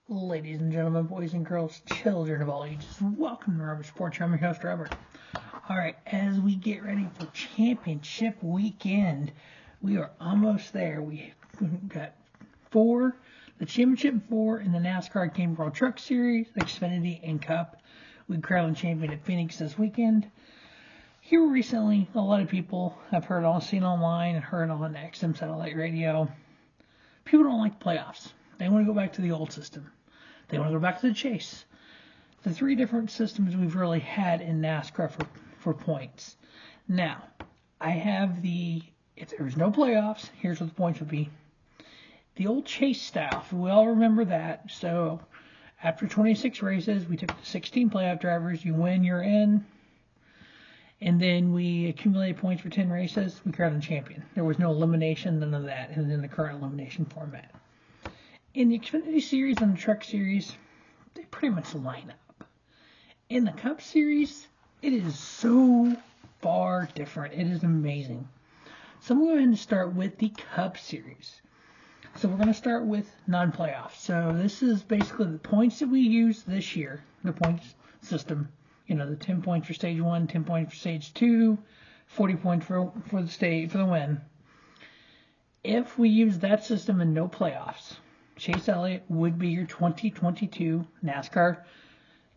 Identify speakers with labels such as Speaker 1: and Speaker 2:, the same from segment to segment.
Speaker 1: Ladies and gentlemen, boys and girls, children of all ages, welcome to Robert Sports. I'm your host, Robert. Alright, as we get ready for championship weekend, we are almost there. We've got the championship four in the NASCAR Cup Series, Xfinity, and Cup. We crowned champion at Phoenix this weekend. Here recently, a lot of people I've seen online and heard on XM satellite radio, people don't like playoffs. They want to go back to the old system. They want to go back to the chase. The three different systems we've really had in NASCAR for points. Now, I have if there was no playoffs, here's what the points would be. The old chase style, if we all remember that. So, after 26 races, we took the 16 playoff drivers. You win, you're in. And then we accumulated points for 10 races. We crowned a champion. There was no elimination, none of that, in the current elimination format. In the Xfinity Series and the Truck Series, they pretty much line up. In the Cup Series, it is so far different. It is amazing. So I'm going to start with the Cup Series. So we're going to start with non-playoffs. So this is basically the points that we used this year, the points system. You know, the 10 points for stage 1, 10 points for stage 2, 40 points for the win. If we use that system and no playoffs, Chase Elliott would be your 2022 NASCAR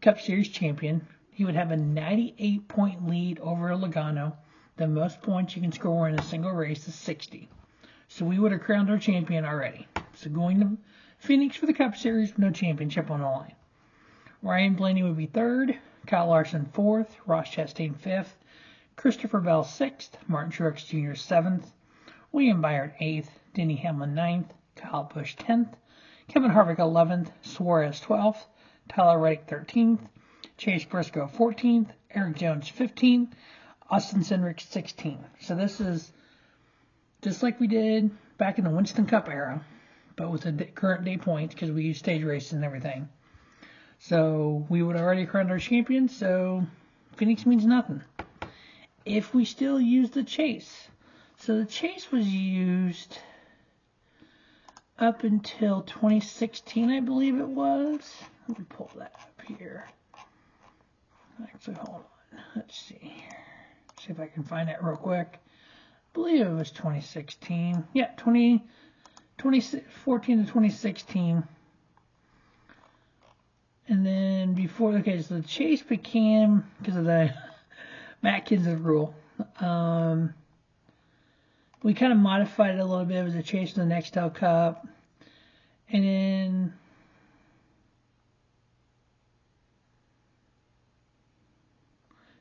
Speaker 1: Cup Series champion. He would have a 98-point lead over Logano. The most points you can score in a single race is 60. So we would have crowned our champion already. So going to Phoenix for the Cup Series, no championship on the line. Ryan Blaney would be third, Kyle Larson fourth, Ross Chastain fifth, Christopher Bell sixth, Martin Truex Jr. seventh, William Byron eighth, Denny Hamlin ninth, Kyle Busch 10th, Kevin Harvick 11th, Suarez 12th, Tyler Reddick 13th, Chase Briscoe 14th, Eric Jones 15th, Austin Cindric 16th. So this is just like we did back in the Winston Cup era, but with the current day points because we use stage races and everything. So we would already crowned our champion, so Phoenix means nothing. If we still use the chase, so the chase was used up until 2016, I believe it was. Let me pull that up here. Actually, hold on. Let's see here. See if I can find that real quick. I believe it was 2016. Yeah, 2014 to 2016. And then so the chase became, because of the Matt Kenseth rule, we kind of modified it a little bit. It was a chase to the Nextel Cup. And then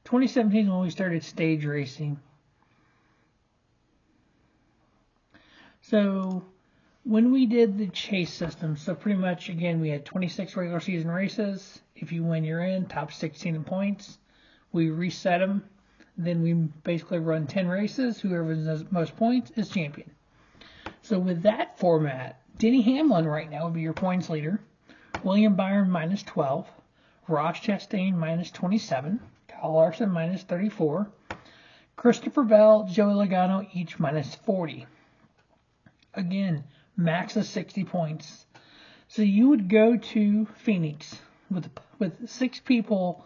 Speaker 1: (2017) is when we started stage racing. So when we did the chase system, so pretty much, again, we had 26 regular season races. If you win, you're in. Top 16 in points. We reset them. Then we basically run 10 races. Whoever does most points is champion. So with that format, Denny Hamlin right now would be your points leader. William Byron minus 12. Ross Chastain minus 27. Kyle Larson minus 34. Christopher Bell, Joey Logano each minus 40. Again, max of 60 points. So you would go to Phoenix with 6 people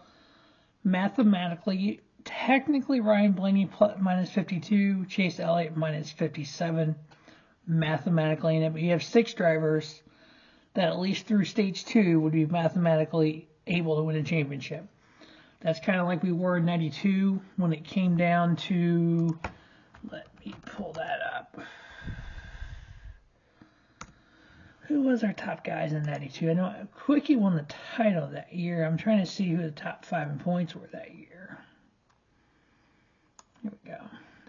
Speaker 1: mathematically. Technically, Ryan Blaney minus 52, Chase Elliott minus 57, mathematically in it. But you have 6 drivers that at least through stage 2 would be mathematically able to win a championship. That's kind of like we were in 92 when it came down to, let me pull that up. Who was our top guys in 92? I know Quickie won the title that year. I'm trying to see who the top 5 in points were that year. Here we go.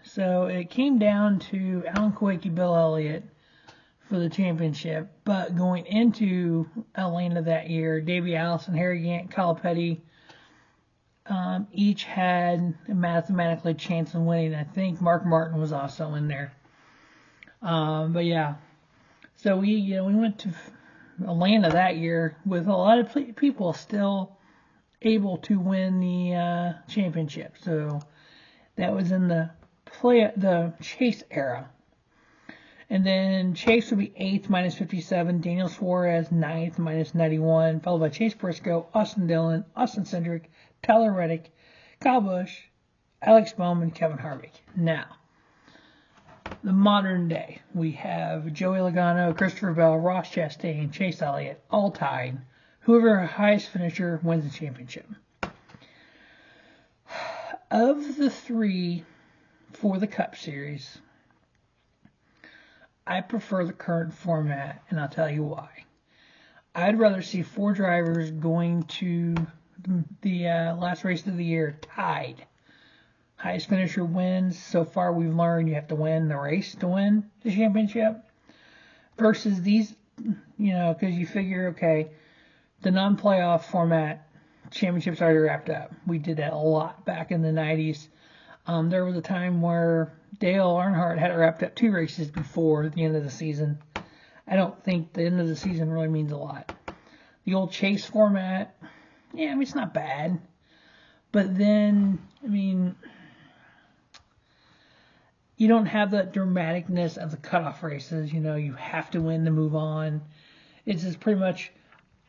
Speaker 1: So it came down to Alan Quickie, Bill Elliott for the championship. But going into Atlanta that year, Davey Allison, Harry Gant, Kyle Petty, each had a mathematically chance of winning. I think Mark Martin was also in there. But yeah. So we went to Atlanta that year with a lot of people still able to win the championship. So that was in the chase era. And then Chase will be 8th, minus 57. Daniel Suarez, 9th, minus 91. Followed by Chase Briscoe, Austin Dillon, Austin Cindric, Tyler Reddick, Kyle Busch, Alex Bowman, Kevin Harvick. Now, the modern day, we have Joey Logano, Christopher Bell, Ross Chastain, Chase Elliott, all tied. Whoever highest finisher wins the championship. Of the 3 for the Cup Series, I prefer the current format, and I'll tell you why. I'd rather see 4 drivers going to the last race of the year tied. Highest finisher wins. So far, we've learned you have to win the race to win the championship. Versus these, because you figure, okay, the non-playoff format, championships already wrapped up. We did that a lot back in the 90s. There was a time where Dale Earnhardt had it wrapped up 2 races before the end of the season. I don't think the end of the season really means a lot. The old chase format, it's not bad. But then, you don't have that dramaticness of the cutoff races. You have to win to move on. It's just pretty much,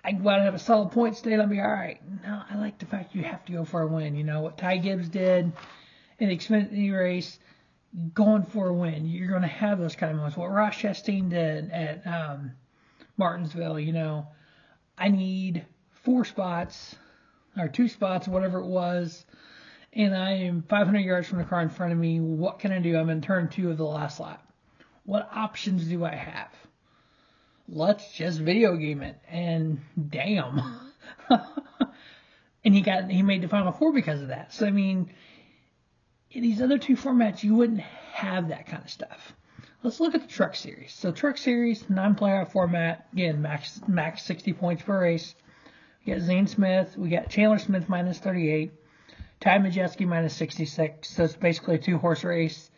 Speaker 1: I go out and have a solid point state, I'll be all right. No, I like the fact you have to go for a win. What Ty Gibbs did in the Xfinity race, going for a win. You're going to have those kind of moments. What Ross Chastain did at Martinsville, I need 4 spots or 2 spots, whatever it was, and I am 500 yards from the car in front of me. What can I do? I'm in turn 2 of the last lap. What options do I have? Let's just video game it. And damn. And he made the Final 4 because of that. So, in these other 2 formats, you wouldn't have that kind of stuff. Let's look at the Truck Series. So, Truck Series, non-playoff format. Again, max 60 points per race. We got Zane Smith. We got Chandler Smith minus 38. Ty Majeski minus 66. So, it's basically a 2-horse race.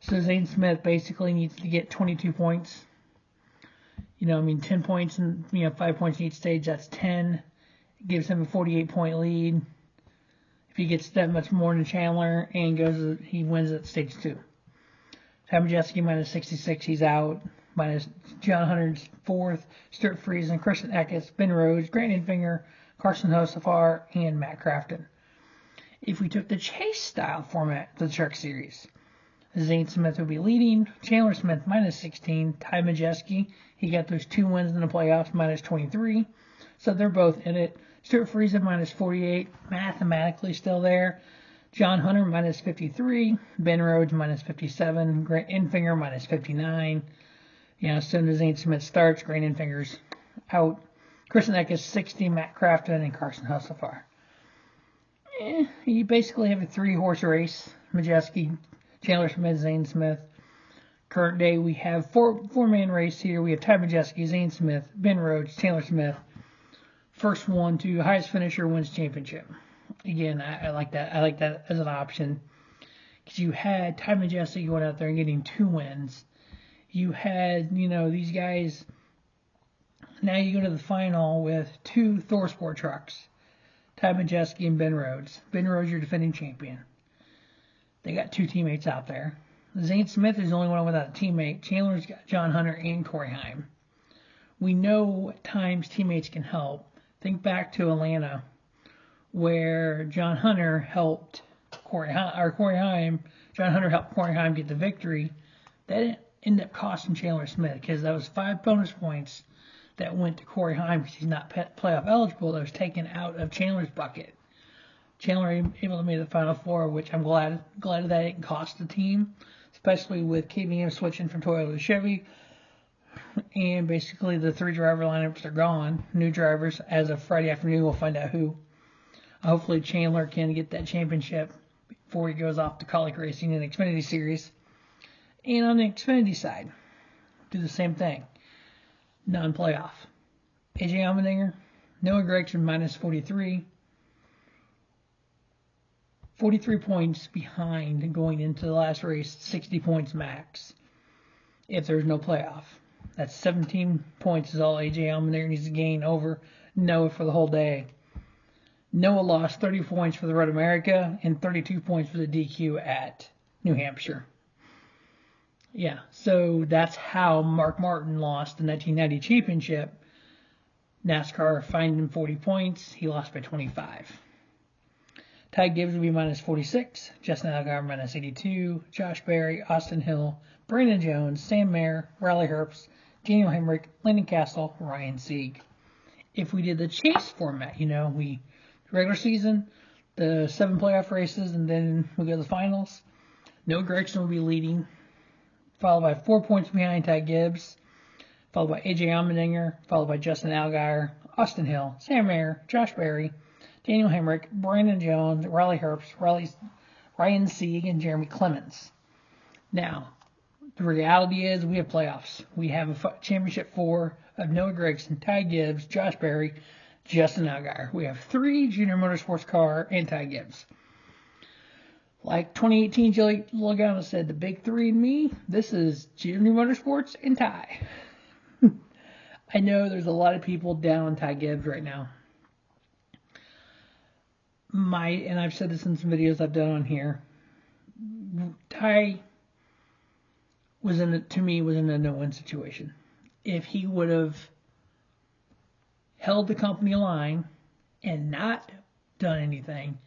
Speaker 1: So, Zane Smith basically needs to get 22 points. 10 points and 5 points in each stage, that's 10. It gives him a 48-point lead. If he gets that much more than Chandler and he wins at stage 2. Ty Majeski minus 66, he's out. Minus John Hunter's 4th, Stuart Friesen, Christian Eckes, Ben Rhodes, Grant Enfinger, Carson Hocevar, and Matt Crafton. If we took the chase style format to the Truck Series, Zane Smith would be leading, Chandler Smith minus 16, Ty Majeski, he got those 2 wins in the playoffs, minus 23. So they're both in it. Stuart Friesen minus 48, mathematically still there. John Hunter minus 53, Ben Rhodes minus 57, Grant Enfinger minus 59. As soon as Zane Smith starts, Grant Enfinger's out. Christian Eckes 60, Matt Crafton, and Carson Hocevar. You basically have a 3-horse race. Majeski, Chandler Smith, Zane Smith. Current day, we have 4-man race here. We have Ty Majeski, Zane Smith, Ben Rhodes, Chandler Smith. First one to highest finisher wins championship. Again, I like that. I like that as an option. Because you had Ty Majeski going out there and getting 2 wins. You had, these guys. Now you go to the final with 2 Thor Sport trucks. Ty Majeski and Ben Rhodes. Ben Rhodes, your defending champion. They got 2 teammates out there. Zane Smith is the only one without a teammate. Chandler's got John Hunter and Corey Heim. We know at times teammates can help. Think back to Atlanta, where John Hunter helped Corey Heim. John Hunter helped Corey Heim get the victory. That didn't end up costing Chandler Smith because that was 5 bonus points that went to Corey Heim because he's not playoff eligible. That was taken out of Chandler's bucket. Chandler able to make the Final 4, which I'm glad that it didn't cost the team, especially with KBM switching from Toyota to Chevy. And basically the 3 driver lineups are gone. New drivers as of Friday afternoon. We'll find out who. Hopefully Chandler can get that championship before he goes off to Colic Racing in the Xfinity Series. And on the Xfinity side, do the same thing. Non-playoff. AJ Allmendinger, Noah Gragson minus 43. 43 points behind going into the last race, 60 points max. If there's no playoff. That's 17 points is all AJ Allmendinger needs to gain over Noah for the whole day. Noah lost 30 points for the Road America and 32 points for the DQ at New Hampshire. Yeah, so that's how Mark Martin lost the 1990 championship. NASCAR fined him 40 points. He lost by 25. Ty Gibbs will be minus 46. Justin Allgaier minus 82. Josh Berry, Austin Hill, Brandon Jones, Sam Mayer, Riley Herbst, Daniel Hemrick, Landon Castle, Ryan Sieg. If we did the chase format, we regular season, the 7 playoff races, and then we go to the finals, Noah Gragson will be leading, followed by 4 points behind Ty Gibbs, followed by A.J. Allmendinger, followed by Justin Allgaier, Austin Hill, Sam Mayer, Josh Berry, Daniel Hemrick, Brandon Jones, Riley Herbst, Ryan Sieg, and Jeremy Clements. Now, the reality is we have playoffs. We have a championship 4 of Noah Gragson, Ty Gibbs, Josh Berry, Justin Allgaier. We have 3 Junior Motorsports car and Ty Gibbs. Like 2018 Joey Logano said, the big 3 in me, this is Junior Motorsports and Ty. I know there's a lot of people down on Ty Gibbs right now. And I've said this in some videos I've done on here, Ty was in a no-win situation. If he would have held the company line and not done anything,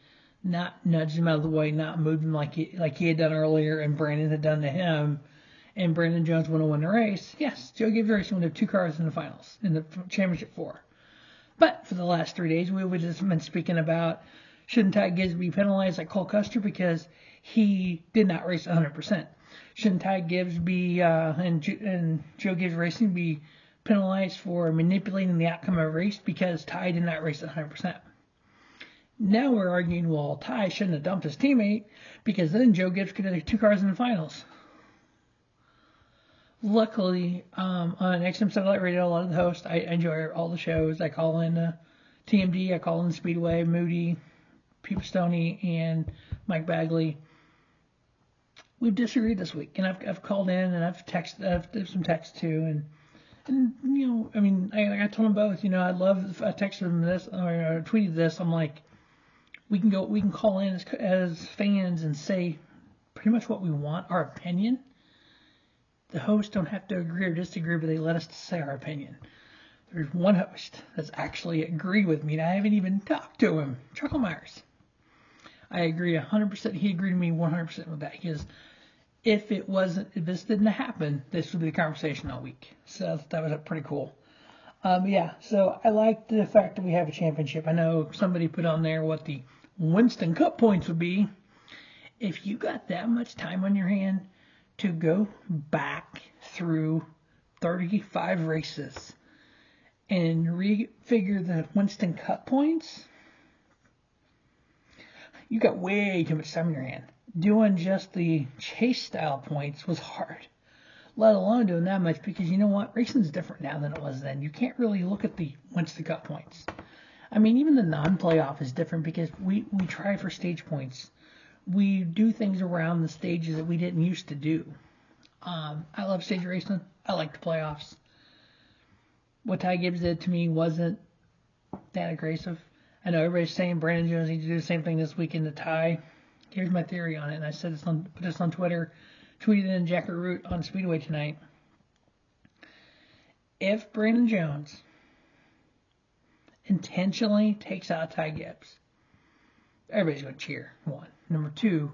Speaker 1: not nudged him out of the way, not moved him like he had done earlier and Brandon had done to him, and Brandon Jones would have won the race, yes, Joe Gibbs Racing would have 2 cars in the finals, in the championship 4. But for the last 3 days, we would just been speaking about, shouldn't Ty Gibbs be penalized like Cole Custer because he did not race 100%? Shouldn't Ty Gibbs be and Joe Gibbs Racing be penalized for manipulating the outcome of a race because Ty did not race 100%? Now we're arguing, well, Ty shouldn't have dumped his teammate because then Joe Gibbs could have 2 cars in the finals. Luckily, on XM Satellite Radio, a lot of the hosts, I enjoy all the shows. I call in TMD, I call in Speedway, Moody, Pete Stoney, and Mike Bagley. We've disagreed this week, and I've called in and I've did some text too, and I told them both, I love, I texted them this or I tweeted this. I'm like, we can call in as fans and say pretty much what we want, our opinion. The hosts don't have to agree or disagree, but they let us say our opinion. There's one host that's actually agreed with me, and I haven't even talked to him, Chuckle Myers. I agree 100%. He agreed with me 100% with that. Because if this didn't happen, this would be the conversation all week. So that was pretty cool. So I like the fact that we have a championship. I know somebody put on there what the Winston Cup points would be. If you got that much time on your hand to go back through 35 races and refigure the Winston Cup points, you got way too much time in your hand. Doing just the chase style points was hard, let alone doing that much, because you know what? Racing's different now than it was then. You can't really look at the Winston Cup points. I mean, even the non-playoff is different because we try for stage points. We do things around the stages that we didn't used to do. I love stage racing. I like the playoffs. What Ty Gibbs did to me wasn't that aggressive. I know everybody's saying Brandon Jones needs to do the same thing this weekend to Ty. Here's my theory on it, and I said put this on Twitter, tweeted in Jacket Root on Speedway tonight. If Brandon Jones intentionally takes out Ty Gibbs, everybody's going to cheer, 1. Number 2,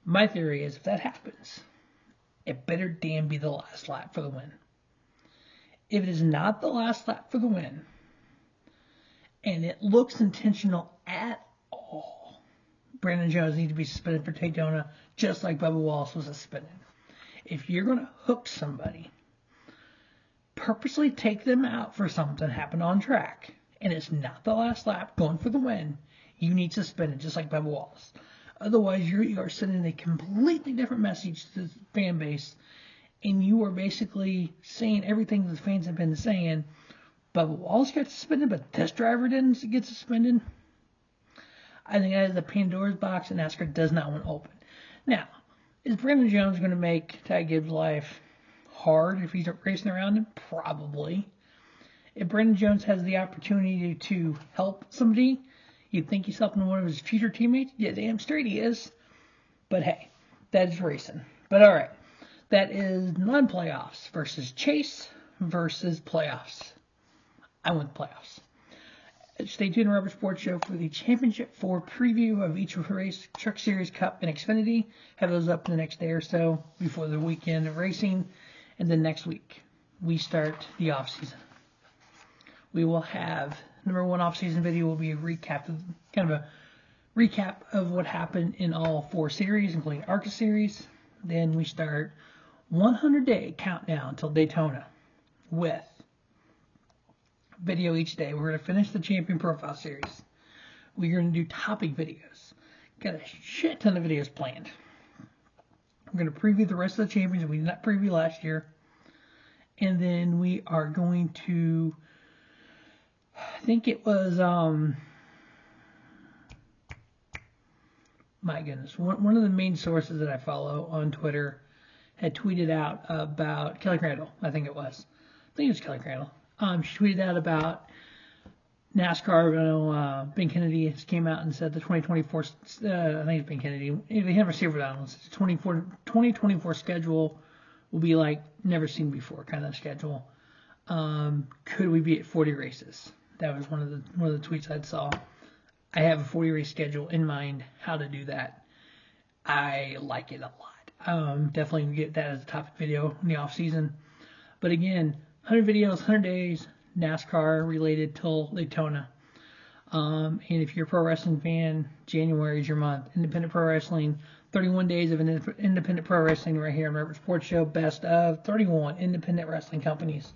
Speaker 1: my theory is if that happens, it better damn be the last lap for the win. If it is not the last lap for the win, and it looks intentional at all, Brandon Jones needs to be suspended for Daytona, just like Bubba Wallace was suspended. If you're going to hook somebody, purposely take them out for something that happened on track, and it's not the last lap going for the win, you need suspended, just like Bubba Wallace. Otherwise, you are sending a completely different message to the fan base, and you are basically saying everything that the fans have been saying. Bubba Wallace got suspended, but this driver didn't get suspended. I think that is the Pandora's box, and NASCAR does not want to open. Now, is Brandon Jones going to make Ty Gibbs' life hard if he's racing around him? Probably. If Brandon Jones has the opportunity to help somebody, you'd think he's helping one of his future teammates? Yeah, damn straight he is. But hey, that is racing. But all right, That is non-playoffs versus Chase versus playoffs. I want the playoffs. Stay tuned to Rubber Sports Show for the Championship 4 preview of each race, Truck Series, Cup, and Xfinity. Have those up in the next day or so before the weekend of racing. And then next week, we start the off-season. We will have, number one off-season video will be a recap of what happened in all 4 series, including ARCA series. Then we start 100-day countdown till Daytona with video each day. We're going to finish the Champion Profile Series. We're going to do topic videos. Got a shit ton of videos planned. We're going to preview the rest of the champions we did not preview last year. And then we are going to, I think it was, my goodness, one of the main sources that I follow on Twitter had tweeted out about Kelly Crandall. I think it was Kelly Crandall. She tweeted out about NASCAR. Ben Kennedy came out and said the 2024, I think it's Ben Kennedy, they never see it down. The 2024 schedule will be like never seen before kind of schedule. Could we be at 40 races? That was one of the tweets I saw. I have a 40 race schedule in mind. How to do that? I like it a lot. Definitely get that as a topic video in the off season. But again, 100 videos, 100 days, NASCAR related till Daytona. And if you're a pro wrestling fan, January is your month. Independent Pro Wrestling, 31 days of independent pro wrestling right here on Robert Sports Show. Best of 31 independent wrestling companies.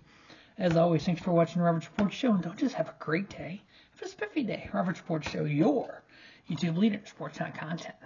Speaker 1: As always, thanks for watching the Robert Sports Show. And don't just have a great day, have a spiffy day. Robert Sports Show, your YouTube leader in sports content.